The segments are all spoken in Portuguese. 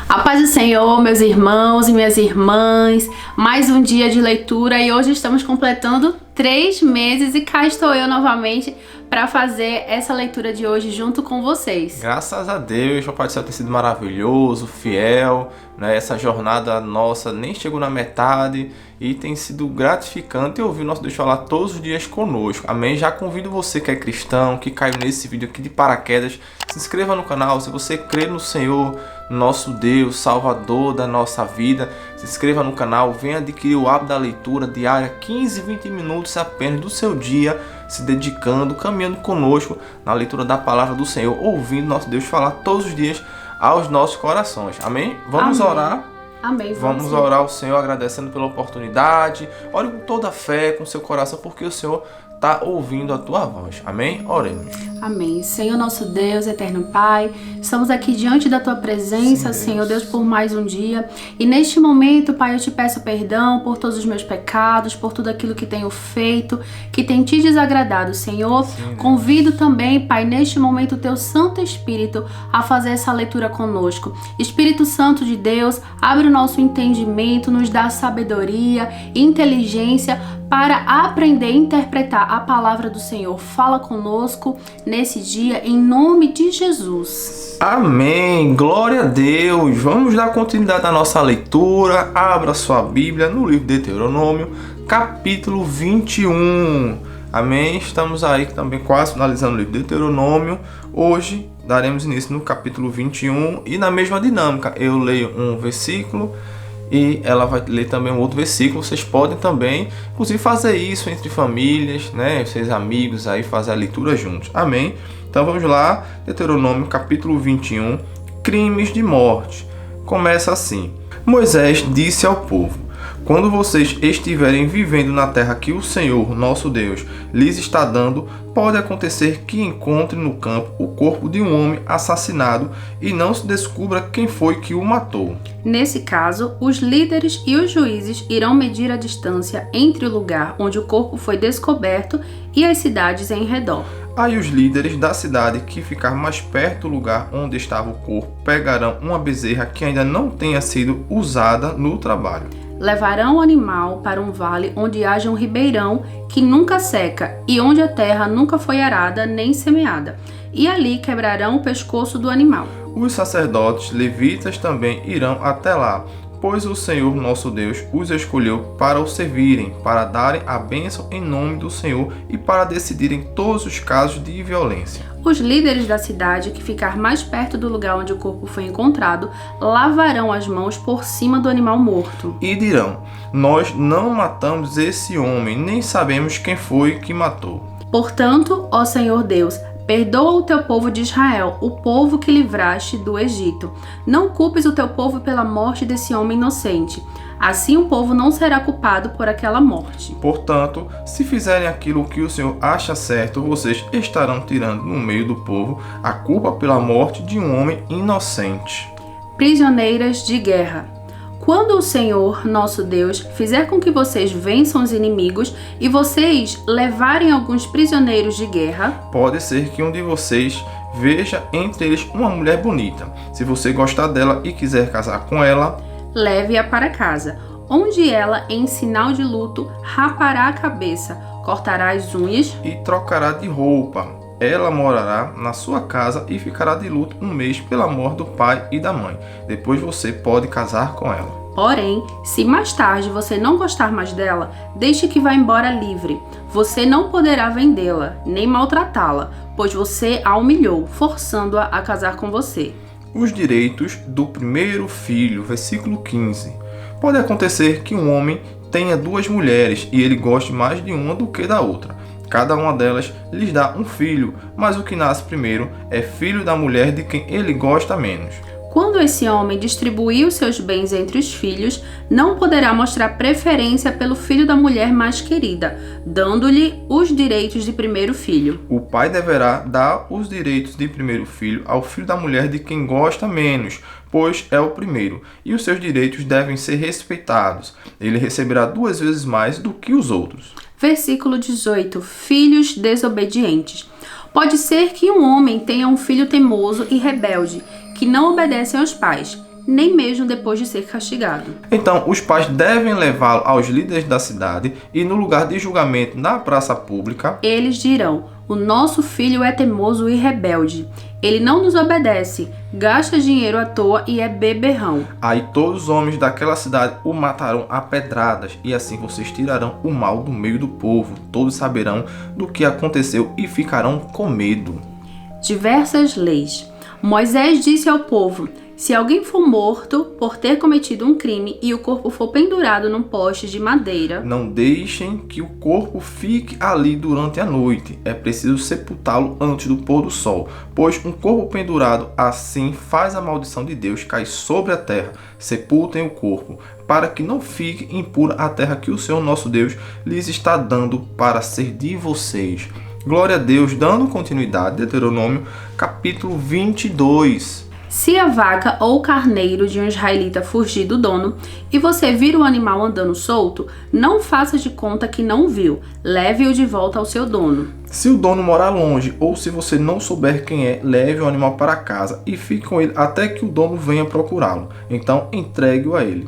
A paz do Senhor, meus irmãos e minhas irmãs, mais um dia de leitura e hoje estamos completando 3 meses e cá estou eu novamente para fazer essa leitura de hoje junto com vocês. Graças a Deus, o Papai do Céu tem sido maravilhoso, fiel, né? Essa jornada nossa nem chegou na metade e tem sido gratificante ouvir o nosso Deus falar todos os dias conosco, amém? Já convido você que é cristão, que caiu nesse vídeo aqui de paraquedas, se inscreva no canal. Se você crê no Senhor, nosso Deus, Salvador da nossa vida, se inscreva no canal, venha adquirir o hábito da leitura diária, 15, 20 minutos apenas do seu dia, se dedicando, caminhando conosco na leitura da palavra do Senhor, ouvindo nosso Deus falar todos os dias aos nossos corações, amém? Vamos orar. Amém. Vamos orar ao Senhor agradecendo pela oportunidade. Ore com toda a fé, com seu coração, porque o Senhor está ouvindo a tua voz. Amém? Oremos. Amém. Senhor nosso Deus, eterno Pai, estamos aqui diante da tua presença, Sim, Senhor Deus, por mais um dia. E neste momento, Pai, eu te peço perdão por todos os meus pecados, por tudo aquilo que tenho feito, que tem te desagradado, Senhor. Sim, convido também, Pai, neste momento o teu Santo Espírito a fazer essa leitura conosco. Espírito Santo de Deus, abre o nosso entendimento, nos dá sabedoria, inteligência para aprender e interpretar a palavra do Senhor. Fala conosco nesse dia, em nome de Jesus. Amém, glória a Deus. Vamos dar continuidade à nossa leitura. Abra sua Bíblia no livro de Deuteronômio, capítulo 21. Amém, estamos aí também quase finalizando o livro de Deuteronômio. Hoje daremos início no capítulo 21 e na mesma dinâmica. Eu leio um versículo e ela vai ler também um outro versículo. Vocês podem também, inclusive, fazer isso entre famílias, né? Seus amigos aí, fazer a leitura juntos. Amém? Então vamos lá, Deuteronômio capítulo 21, crimes de morte. Começa assim: Moisés disse ao povo: quando vocês estiverem vivendo na terra que o Senhor, nosso Deus, lhes está dando, pode acontecer que encontre no campo o corpo de um homem assassinado e não se descubra quem foi que o matou. Nesse caso, os líderes e os juízes irão medir a distância entre o lugar onde o corpo foi descoberto e as cidades em redor. Aí os líderes da cidade que ficar mais perto do lugar onde estava o corpo pegarão uma bezerra que ainda não tenha sido usada no trabalho. Levarão o animal para um vale onde haja um ribeirão que nunca seca e onde a terra nunca foi arada nem semeada, e ali quebrarão o pescoço do animal. Os sacerdotes levitas também irão até lá, pois o Senhor nosso Deus os escolheu para o servirem, para darem a bênção em nome do Senhor e para decidirem todos os casos de violência. Os líderes da cidade que ficar mais perto do lugar onde o corpo foi encontrado lavarão as mãos por cima do animal morto. E dirão: nós não matamos esse homem, nem sabemos quem foi que matou. Portanto, ó Senhor Deus, perdoa o teu povo de Israel, o povo que livraste do Egito. Não culpes o teu povo pela morte desse homem inocente. Assim o povo não será culpado por aquela morte. Portanto, se fizerem aquilo que o Senhor acha certo, vocês estarão tirando no meio do povo a culpa pela morte de um homem inocente. Prisioneiras de guerra. Quando o Senhor, nosso Deus, fizer com que vocês vençam os inimigos e vocês levarem alguns prisioneiros de guerra, pode ser que um de vocês veja entre eles uma mulher bonita. Se você gostar dela e quiser casar com ela, leve-a para casa, onde ela, em sinal de luto, rapará a cabeça, cortará as unhas e trocará de roupa. Ela morará na sua casa e ficará de luto um mês pela morte do pai e da mãe. Depois você pode casar com ela. Porém, se mais tarde você não gostar mais dela, deixe que vá embora livre. Você não poderá vendê-la, nem maltratá-la, pois você a humilhou, forçando-a a casar com você. Os direitos do primeiro filho, versículo 15. Pode acontecer que um homem tenha 2 mulheres e ele goste mais de uma do que da outra. Cada uma delas lhes dá um filho, mas o que nasce primeiro é filho da mulher de quem ele gosta menos. Quando esse homem distribuir os seus bens entre os filhos, não poderá mostrar preferência pelo filho da mulher mais querida, dando-lhe os direitos de primeiro filho. O pai deverá dar os direitos de primeiro filho ao filho da mulher de quem gosta menos, pois é o primeiro, e os seus direitos devem ser respeitados. Ele receberá 2 vezes mais do que os outros. Versículo 18. Filhos desobedientes. Pode ser que um homem tenha um filho teimoso e rebelde, que não obedece aos pais. nem mesmo depois de ser castigado. Então, os pais devem levá-lo aos líderes da cidade e no lugar de julgamento na praça pública, eles dirão: o nosso filho é teimoso e rebelde. Ele não nos obedece, gasta dinheiro à toa e é beberrão. Aí todos os homens daquela cidade o matarão a pedradas, e assim vocês tirarão o mal do meio do povo. Todos saberão do que aconteceu e ficarão com medo. Diversas leis. Moisés disse ao povo: se alguém for morto por ter cometido um crime e o corpo for pendurado num poste de madeira, não deixem que o corpo fique ali durante a noite. É preciso sepultá-lo antes do pôr do sol, pois um corpo pendurado assim faz a maldição de Deus cair sobre a terra. Sepultem o corpo, para que não fique impura a terra que o Senhor nosso Deus lhes está dando para ser de vocês. Glória a Deus, dando continuidade, Deuteronômio, capítulo 22. Se a vaca ou o carneiro de um israelita fugir do dono e você vira o animal andando solto, não faça de conta que não viu. Leve-o de volta ao seu dono. Se o dono morar longe ou se você não souber quem é, leve o animal para casa e fique com ele até que o dono venha procurá-lo. Então entregue-o a ele.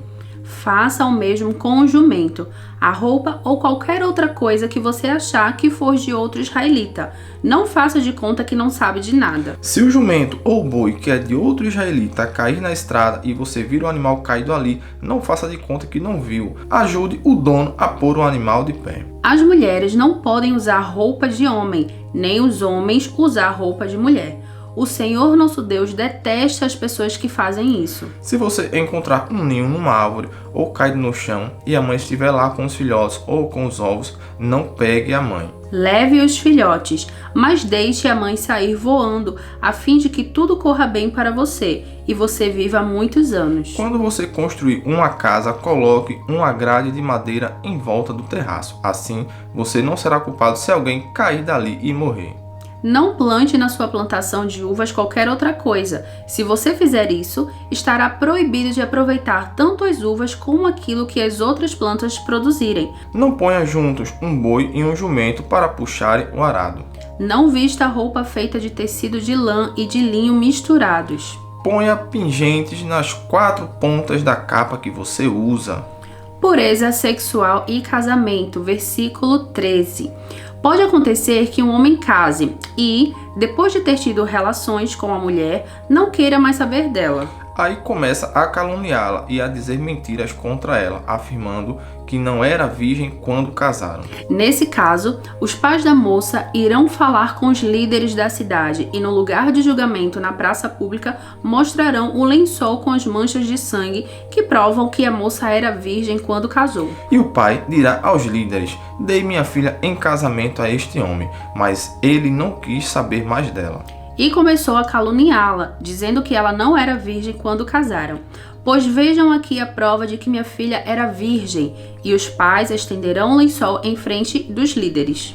Faça o mesmo com o jumento, a roupa ou qualquer outra coisa que você achar que for de outro israelita. Não faça de conta que não sabe de nada. Se o jumento ou boi que é de outro israelita cair na estrada e você vira o animal caído ali, não faça de conta que não viu. Ajude o dono a pôr o animal de pé. As mulheres não podem usar roupa de homem, nem os homens usar roupa de mulher. O Senhor nosso Deus detesta as pessoas que fazem isso. Se você encontrar um ninho numa árvore ou caído no chão e a mãe estiver lá com os filhotes ou com os ovos, não pegue a mãe. Leve os filhotes, mas deixe a mãe sair voando, a fim de que tudo corra bem para você e você viva muitos anos. Quando você construir uma casa, coloque uma grade de madeira em volta do terraço. Assim, você não será culpado se alguém cair dali e morrer. Não plante na sua plantação de uvas qualquer outra coisa. Se você fizer isso, estará proibido de aproveitar tanto as uvas como aquilo que as outras plantas produzirem. Não ponha juntos um boi e um jumento para puxarem o arado. Não vista roupa feita de tecido de lã e de linho misturados. Ponha pingentes nas 4 pontas da capa que você usa. Pureza sexual e casamento, versículo 13. Pode acontecer que um homem case e, depois de ter tido relações com a mulher, não queira mais saber dela. Aí começa a caluniá-la e a dizer mentiras contra ela, afirmando que não era virgem quando casaram. Nesse caso, os pais da moça irão falar com os líderes da cidade e no lugar de julgamento na praça pública mostrarão o lençol com as manchas de sangue que provam que a moça era virgem quando casou. E o pai dirá aos líderes: dei minha filha em casamento a este homem, mas ele não quis saber mais dela. E começou a caluniá-la, dizendo que ela não era virgem quando casaram. Pois vejam aqui a prova de que minha filha era virgem. E os pais estenderão o lençol em frente dos líderes.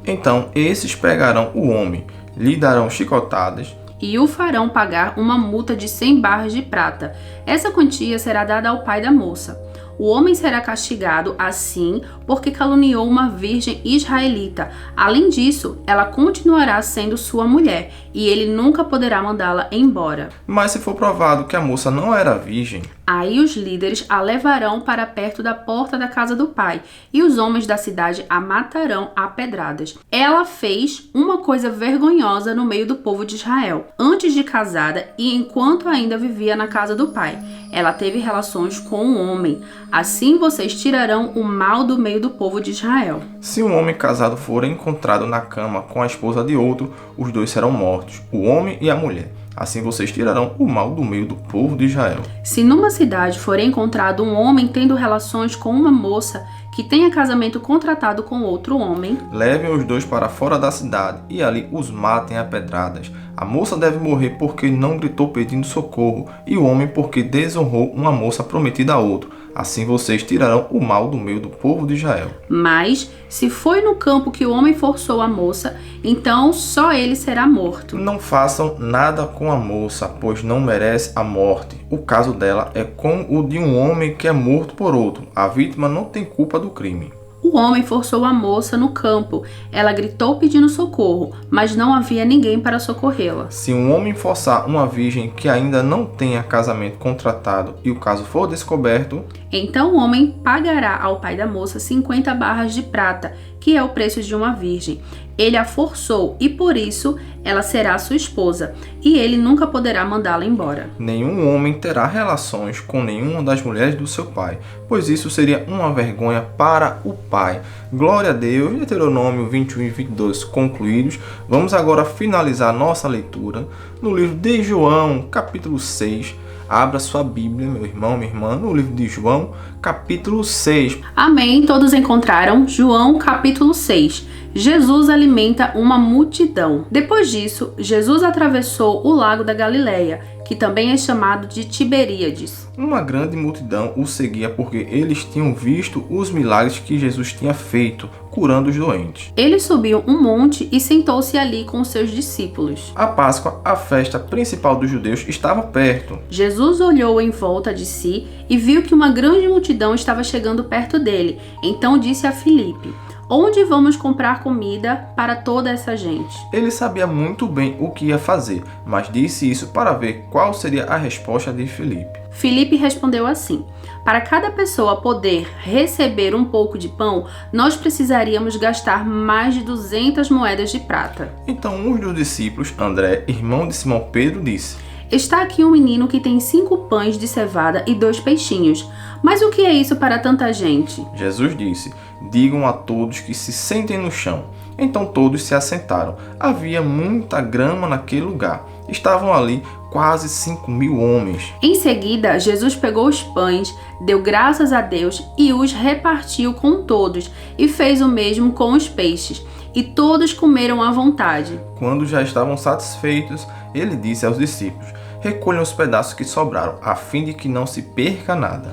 Então esses pegarão o homem, lhe darão chicotadas e o farão pagar uma multa de 100 barras de prata. Essa quantia será dada ao pai da moça. O homem será castigado assim porque caluniou uma virgem israelita. Além disso, ela continuará sendo sua mulher e ele nunca poderá mandá-la embora. Mas se for provado que a moça não era virgem, aí os líderes a levarão para perto da porta da casa do pai e os homens da cidade a matarão a pedradas. Ela fez uma coisa vergonhosa no meio do povo de Israel. Antes de casada e enquanto ainda vivia na casa do pai, ela teve relações com um homem. Assim vocês tirarão o mal do meio do povo de Israel. Se um homem casado for encontrado na cama com a esposa de outro, os dois serão mortos, o homem e a mulher. Assim vocês tirarão o mal do meio do povo de Israel. Se numa cidade for encontrado um homem tendo relações com uma moça que tenha casamento contratado com outro homem, levem os dois para fora da cidade e ali os matem a pedradas. A moça deve morrer porque não gritou pedindo socorro e o homem porque desonrou uma moça prometida a outro. Assim vocês tirarão o mal do meio do povo de Israel. Mas, se foi no campo que o homem forçou a moça, então só ele será morto. Não façam nada com a moça, pois não merece a morte. O caso dela é como o de um homem que é morto por outro. A vítima não tem culpa do crime. O homem forçou a moça no campo. Ela gritou pedindo socorro, mas não havia ninguém para socorrê-la. Se um homem forçar uma virgem que ainda não tenha casamento contratado e o caso for descoberto, então o homem pagará ao pai da moça 50 barras de prata, que é o preço de uma virgem. Ele a forçou e por isso ela será sua esposa, e ele nunca poderá mandá-la embora. nenhum homem terá relações com nenhuma das mulheres do seu pai, pois isso seria uma vergonha para o pai. Glória a Deus. Deuteronômio 21 e 22 concluídos. Vamos agora finalizar nossa leitura no livro de João, capítulo 6. Abra sua Bíblia, meu irmão, minha irmã, no livro de João, capítulo 6. Amém. Todos encontraram João capítulo 6. Jesus alimenta uma multidão. Depois disso, Jesus atravessou o lago da Galileia, que também é chamado de Tiberíades. Uma grande multidão o seguia porque eles tinham visto os milagres que Jesus tinha feito, curando os doentes. Ele subiu um monte e sentou-se ali com os seus discípulos. A Páscoa, a festa principal dos judeus, estava perto. Jesus olhou em volta de si e viu que uma grande multidão estava chegando perto dele. Então disse a Filipe: "Onde vamos comprar comida para toda essa gente?" Ele sabia muito bem o que ia fazer, mas disse isso para ver qual seria a resposta de Filipe. Filipe respondeu assim: "Para cada pessoa poder receber um pouco de pão, nós precisaríamos gastar mais de 200 moedas de prata." Então um dos discípulos, André, irmão de Simão Pedro, disse: "Está aqui um menino que tem 5 pães de cevada e 2 peixinhos. Mas o que é isso para tanta gente?" Jesus disse: "Digam a todos que se sentem no chão." Então todos se assentaram. Havia muita grama naquele lugar. Estavam ali quase 5.000 homens. Em seguida, Jesus pegou os pães, deu graças a Deus e os repartiu com todos, e fez o mesmo com os peixes. E todos comeram à vontade. Quando já estavam satisfeitos, ele disse aos discípulos: "Recolham os pedaços que sobraram, a fim de que não se perca nada."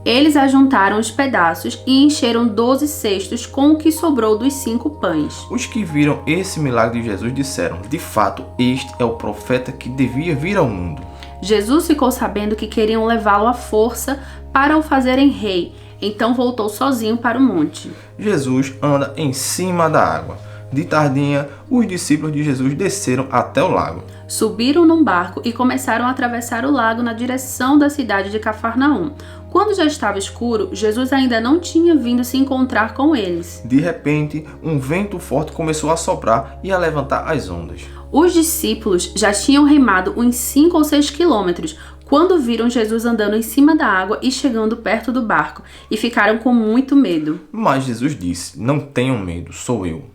Eles ajuntaram os pedaços e encheram 12 cestos com o que sobrou dos 5 pães. Os que viram esse milagre de Jesus disseram: "De fato, este é o profeta que devia vir ao mundo." Jesus ficou sabendo que queriam levá-lo à força para o fazerem rei, então voltou sozinho para o monte. Jesus anda em cima da água. De tardinha, os discípulos de Jesus desceram até o lago. Subiram num barco e começaram a atravessar o lago na direção da cidade de Cafarnaum. Quando já estava escuro, Jesus ainda não tinha vindo se encontrar com eles. De repente, um vento forte começou a soprar e a levantar as ondas. Os discípulos já tinham remado uns 5 ou 6 quilômetros quando viram Jesus andando em cima da água e chegando perto do barco, e ficaram com muito medo. Mas Jesus disse: "Não tenham medo, sou eu."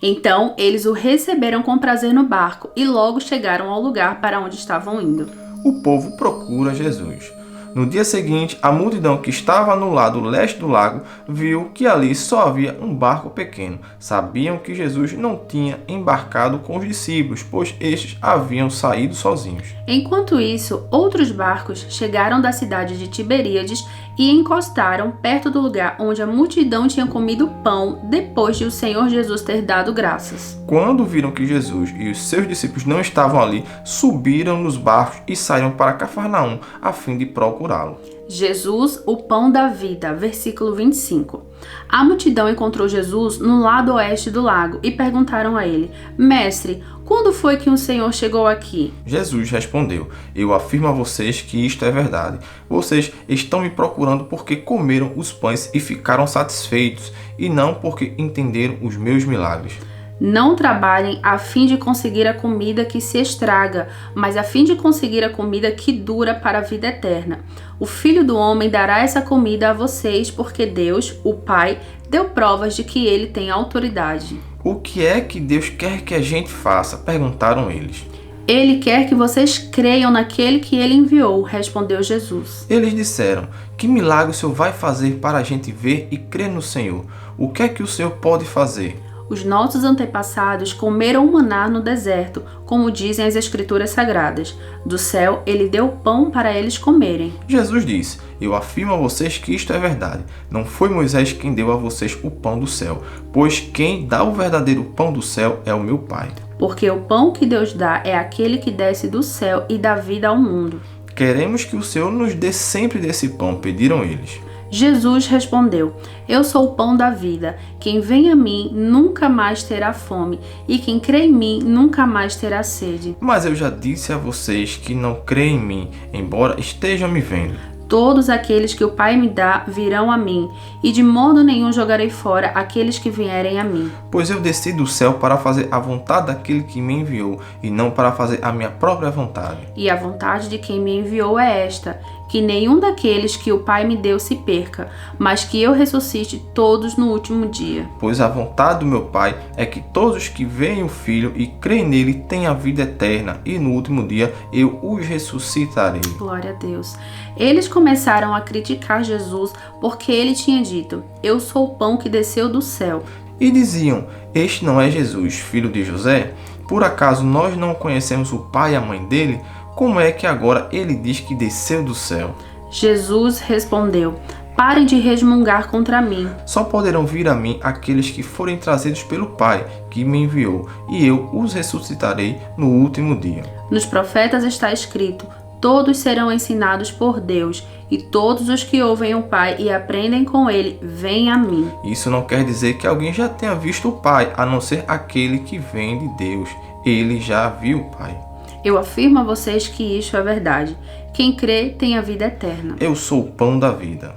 Então eles o receberam com prazer no barco e logo chegaram ao lugar para onde estavam indo. O povo procura Jesus. No dia seguinte, a multidão que estava no lado leste do lago viu que ali só havia um barco pequeno. Sabiam que Jesus não tinha embarcado com os discípulos, pois estes haviam saído sozinhos. Enquanto isso, outros barcos chegaram da cidade de Tiberíades e encostaram perto do lugar onde a multidão tinha comido pão depois de o Senhor Jesus ter dado graças. Quando viram que Jesus e os seus discípulos não estavam ali, subiram nos barcos e saíram para Cafarnaum a fim de procurá-lo. Jesus, o pão da vida, versículo 25. A multidão encontrou Jesus no lado oeste do lago e perguntaram a ele: "Mestre, quando foi que o Senhor chegou aqui?" Jesus respondeu: "Eu afirmo a vocês que isto é verdade. Vocês estão me procurando porque comeram os pães e ficaram satisfeitos, e não porque entenderam os meus milagres." Não trabalhem a fim de conseguir a comida que se estraga, mas a fim de conseguir a comida que dura para a vida eterna. O Filho do Homem dará essa comida a vocês, porque Deus, o Pai, deu provas de que ele tem autoridade. "O que é que Deus quer que a gente faça?" perguntaram eles. "Ele quer que vocês creiam naquele que ele enviou", respondeu Jesus. Eles disseram: "Que milagre o Senhor vai fazer para a gente ver e crer no Senhor? O que é que o Senhor pode fazer?" Os nossos antepassados comeram o maná no deserto, como dizem as Escrituras Sagradas. Do céu, ele deu pão para eles comerem. Jesus disse: "Eu afirmo a vocês que isto é verdade. Não foi Moisés quem deu a vocês o pão do céu, pois quem dá o verdadeiro pão do céu é o meu Pai." Porque o pão que Deus dá é aquele que desce do céu e dá vida ao mundo. "Queremos que o Senhor nos dê sempre desse pão", pediram eles. Jesus respondeu: Eu sou o pão da vida. Quem vem a mim nunca mais terá fome, e quem crê em mim nunca mais terá sede. Mas eu já disse a vocês que não creem em mim, embora estejam me vendo. Todos aqueles que o Pai me dá virão a mim, e de modo nenhum jogarei fora aqueles que vierem a mim. Pois eu desci do céu para fazer a vontade daquele que me enviou, e não para fazer a minha própria vontade. E a vontade de quem me enviou é esta, que nenhum daqueles que o Pai me deu se perca, mas que eu ressuscite todos no último dia. Pois a vontade do meu Pai é que todos os que veem o Filho e creem nele tenham a vida eterna, e no último dia eu os ressuscitarei. Glória a Deus. Eles começaram a criticar Jesus porque ele tinha dito: Eu sou o pão que desceu do céu. E diziam: Este não é Jesus, filho de José? Por acaso nós não conhecemos o pai e a mãe dele? Como é que agora ele diz que desceu do céu? Jesus respondeu: Parem de resmungar contra mim. Só poderão vir a mim aqueles que forem trazidos pelo Pai que me enviou, e eu os ressuscitarei no último dia. Nos profetas está escrito: Todos serão ensinados por Deus, e todos os que ouvem o Pai e aprendem com ele, vêm a mim. Isso não quer dizer que alguém já tenha visto o Pai, a não ser aquele que vem de Deus. Ele já viu o Pai. Eu afirmo a vocês que isto é verdade. Quem crê tem a vida eterna. Eu sou o pão da vida.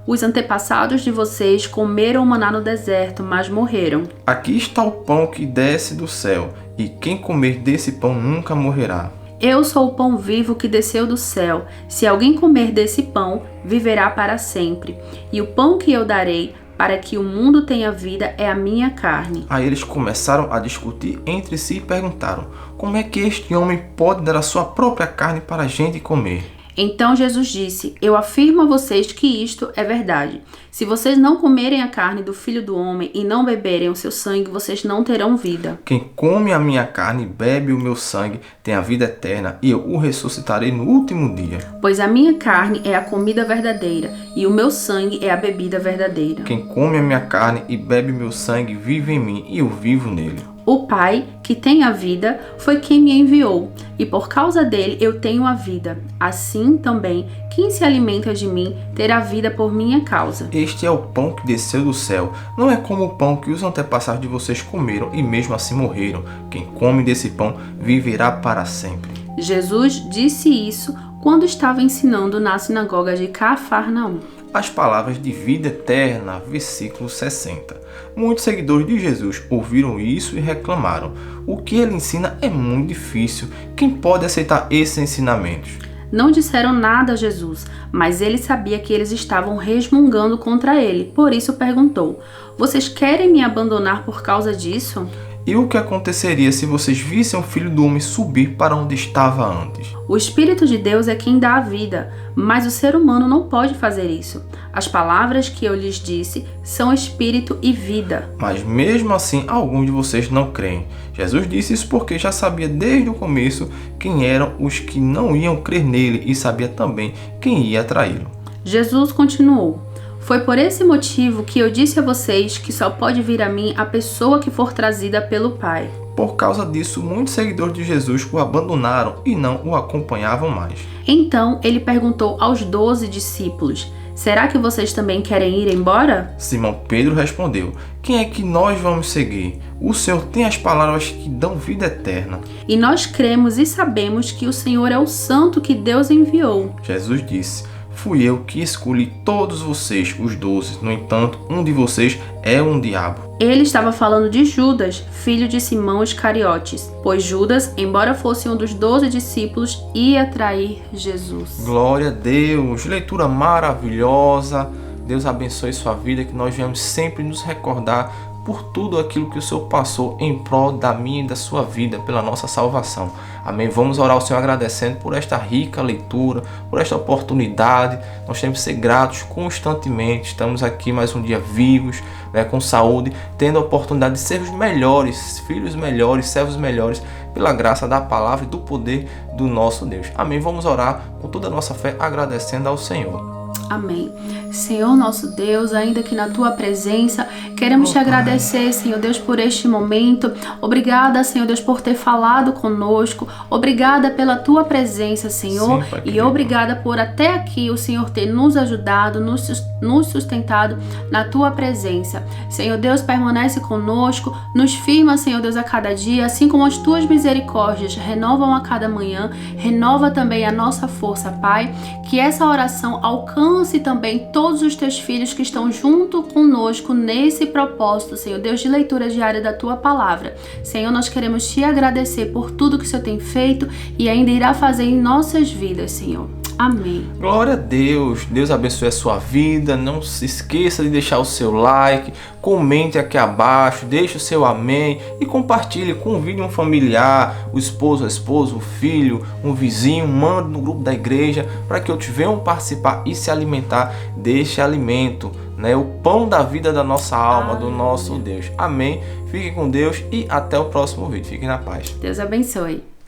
Os antepassados de vocês comeram maná no deserto, mas morreram. Aqui está o pão que desce do céu, e quem comer desse pão nunca morrerá. Eu sou o pão vivo que desceu do céu. Se alguém comer desse pão, viverá para sempre. E o pão que eu darei, para que o mundo tenha vida, é a minha carne. Aí eles começaram a discutir entre si e perguntaram: Como é que este homem pode dar a sua própria carne para a gente comer? Então Jesus disse: Eu afirmo a vocês que isto é verdade. Se vocês não comerem a carne do Filho do Homem e não beberem o seu sangue, vocês não terão vida. Quem come a minha carne e bebe o meu sangue tem a vida eterna, e eu o ressuscitarei no último dia. Pois a minha carne é a comida verdadeira, e o meu sangue é a bebida verdadeira. Quem come a minha carne e bebe o meu sangue vive em mim, e eu vivo nele. O Pai, que tem a vida, foi quem me enviou, e por causa dele eu tenho a vida. Assim também, quem se alimenta de mim terá vida por minha causa. Este é o pão que desceu do céu. Não é como o pão que os antepassados de vocês comeram e mesmo assim morreram. Quem come desse pão viverá para sempre. Jesus disse isso quando estava ensinando na sinagoga de Cafarnaum. As palavras de vida eterna, versículo 60. Muitos seguidores de Jesus ouviram isso e reclamaram: O que ele ensina é muito difícil. Quem pode aceitar esses ensinamentos? Não disseram nada a Jesus, mas ele sabia que eles estavam resmungando contra ele. Por isso perguntou: Vocês querem me abandonar por causa disso? E o que aconteceria se vocês vissem o Filho do Homem subir para onde estava antes? O Espírito de Deus é quem dá a vida, mas o ser humano não pode fazer isso. As palavras que eu lhes disse são espírito e vida. Mas mesmo assim, alguns de vocês não creem. Jesus disse isso porque já sabia desde o começo quem eram os que não iam crer nele e sabia também quem ia traí-lo. Jesus continuou: Foi por esse motivo que eu disse a vocês que só pode vir a mim a pessoa que for trazida pelo Pai. Por causa disso, muitos seguidores de Jesus o abandonaram e não o acompanhavam mais. Então ele perguntou aos 12 discípulos: Será que vocês também querem ir embora? Simão Pedro respondeu: Quem é que nós vamos seguir? O Senhor tem as palavras que dão vida eterna. E nós cremos e sabemos que o Senhor é o Santo que Deus enviou. Jesus disse: Fui eu que escolhi todos vocês, os 12. No entanto, um de vocês é um diabo. Ele estava falando de Judas, filho de Simão Iscariotes, pois Judas, embora fosse um dos 12 discípulos, ia trair Jesus. Glória a Deus! Leitura maravilhosa. Deus abençoe sua vida, que nós venhamos sempre nos recordar por tudo aquilo que o Senhor passou em prol da minha e da sua vida, pela nossa salvação. Amém? Vamos orar ao Senhor agradecendo por esta rica leitura, por esta oportunidade. Nós temos que ser gratos constantemente. Estamos aqui mais um dia vivos, com saúde, tendo a oportunidade de ser os melhores, filhos melhores, servos melhores, pela graça da palavra e do poder do nosso Deus. Amém? Vamos orar com toda a nossa fé agradecendo ao Senhor. Amém. Senhor nosso Deus, ainda que na Tua presença, queremos Te agradecer, Senhor Deus, por este momento. Obrigada, Senhor Deus, por ter falado conosco. Obrigada pela Tua presença, Senhor. Sim, Pai e querido. Obrigada por até aqui o Senhor ter nos ajudado, nos sustentado na Tua presença. Senhor Deus, permanece conosco, nos firma, Senhor Deus, a cada dia, assim como as Tuas misericórdias renovam a cada manhã. Renova também a nossa força, Pai. Que essa oração alcance também todos os Teus filhos que estão junto conosco nesse propósito, Senhor Deus, de leitura diária da Tua palavra. Senhor, nós queremos Te agradecer por tudo que o Senhor tem feito e ainda irá fazer em nossas vidas, Senhor. Amém. Glória a Deus. Deus abençoe a sua vida. Não se esqueça de deixar o seu like, comente aqui abaixo, deixe o seu amém e compartilhe, convide um familiar, o esposo, a esposa, o filho, um vizinho, mande no grupo da igreja para que outros venham participar e se alimentar deste alimento, né? O pão da vida da nossa alma, do nosso Deus. Amém. Fiquem com Deus e até o próximo vídeo. Fiquem na paz. Deus abençoe.